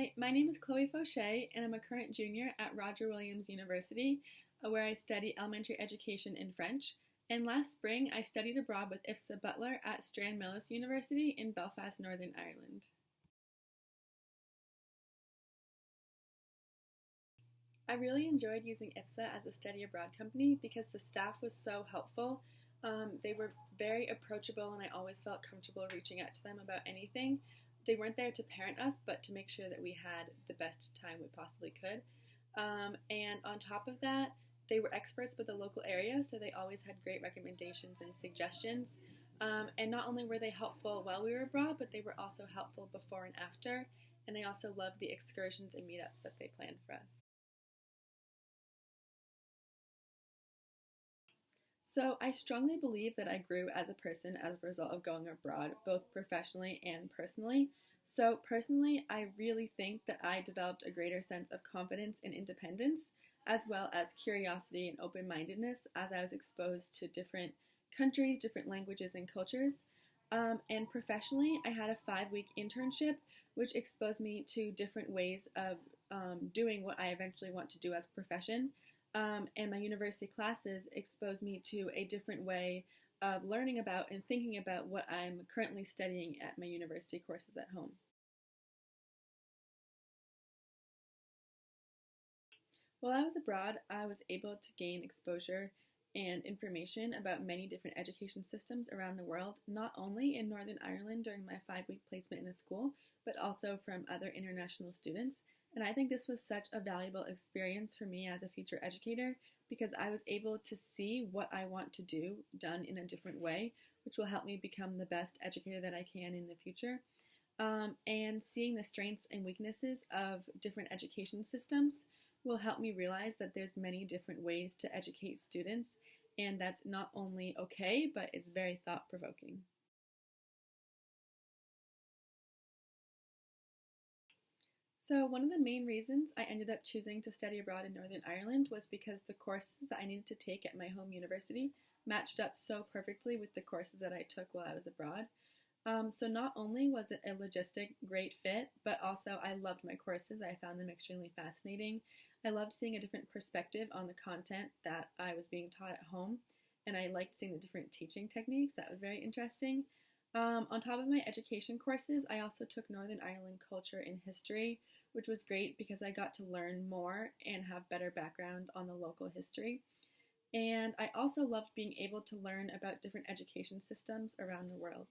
Hi, my name is Chloe Faucher, and I'm a current junior at Roger Williams University, where I study elementary education in French. And last spring, I studied abroad with IFSA-Butler at Stranmillis University in Belfast, Northern Ireland. I really enjoyed using IFSA as a study abroad company because the staff was so helpful. They were very approachable, and I always felt comfortable reaching out to them about anything. They weren't there to parent us, but to make sure that we had the best time we possibly could. And on top of that, they were experts with the local area, so they always had great recommendations and suggestions. And not only were they helpful while we were abroad, but they were also helpful before and after. And I also loved the excursions and meetups that they planned for us. So I strongly believe that I grew as a person as a result of going abroad, both professionally and personally. So personally, I really think that I developed a greater sense of confidence and independence, as well as curiosity and open-mindedness as I was exposed to different countries, different languages, and cultures. And professionally, I had a 5-week internship, which exposed me to different ways of doing what I eventually want to do as a profession. And my university classes exposed me to a different way of learning about and thinking about what I'm currently studying at my university courses at home. While I was abroad, I was able to gain exposure and information about many different education systems around the world, not only in Northern Ireland during my 5-week placement in a school, but also from other international students. And I think this was such a valuable experience for me as a future educator because I was able to see what I want to do done in a different way, which will help me become the best educator that I can in the future. And seeing the strengths and weaknesses of different education systems will help me realize that there's many different ways to educate students, and that's not only okay, but it's very thought-provoking. So one of the main reasons I ended up choosing to study abroad in Northern Ireland was because the courses that I needed to take at my home university matched up so perfectly with the courses that I took while I was abroad. So not only was it a logistic great fit, but also I loved my courses. I found them extremely fascinating. I loved seeing a different perspective on the content that I was being taught at home, and I liked seeing the different teaching techniques. That was very interesting. On top of my education courses, I also took Northern Ireland culture and history, which was great because I got to learn more and have better background on the local history. And I also loved being able to learn about different education systems around the world.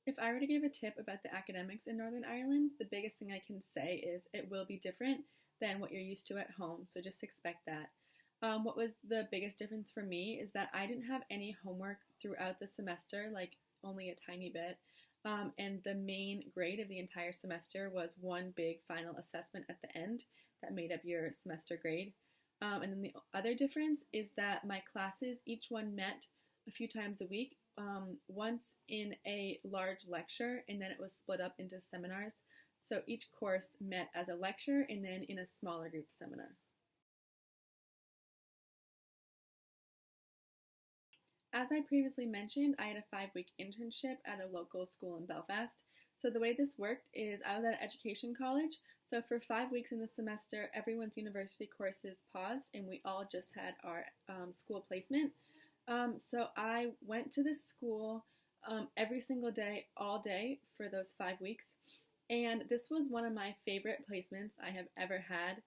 If I were to give a tip about the academics in Northern Ireland, the biggest thing I can say is it will be different than what you're used to at home, so just expect that. What was the biggest difference for me is that I didn't have any homework throughout the semester, like only a tiny bit. And the main grade of the entire semester was one big final assessment at the end that made up your semester grade. And then the other difference is that my classes, each one met a few times a week, once in a large lecture, and then it was split up into seminars. So each course met as a lecture and then in a smaller group seminar. As I previously mentioned, I had a 5-week internship at a local school in Belfast. So the way this worked is I was at an education college. So for 5 weeks in the semester, everyone's university courses paused and we all just had our school placement. So I went to this school every single day, all day for those 5 weeks. And this was one of my favorite placements I have ever had.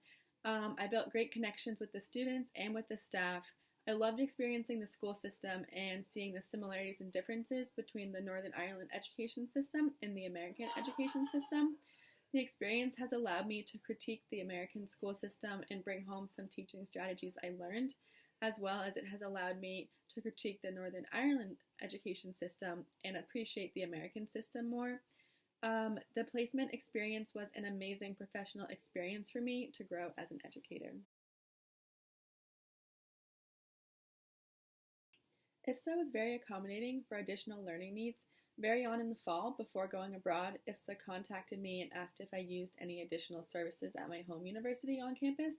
I built great connections with the students and with the staff. I loved experiencing the school system and seeing the similarities and differences between the Northern Ireland education system and the American education system. The experience has allowed me to critique the American school system and bring home some teaching strategies I learned, as well as it has allowed me to critique the Northern Ireland education system and appreciate the American system more. The placement experience was an amazing professional experience for me to grow as an educator. IFSA was very accommodating for additional learning needs. Very on in the fall, before going abroad, IFSA contacted me and asked if I used any additional services at my home university on campus.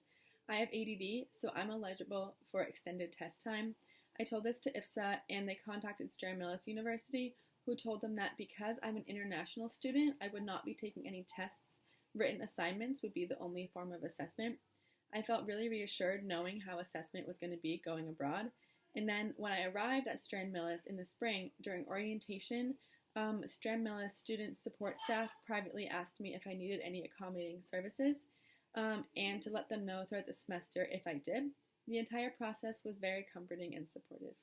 I have ADD, so I'm eligible for extended test time. I told this to IFSA, and they contacted Stranmillis University, who told them that because I'm an international student, I would not be taking any tests. Written assignments would be the only form of assessment. I felt really reassured knowing how assessment was going to be going abroad. And then when I arrived at Stranmillis in the spring, during orientation, Stranmillis student support staff privately asked me if I needed any accommodating services and to let them know throughout the semester if I did. The entire process was very comforting and supportive.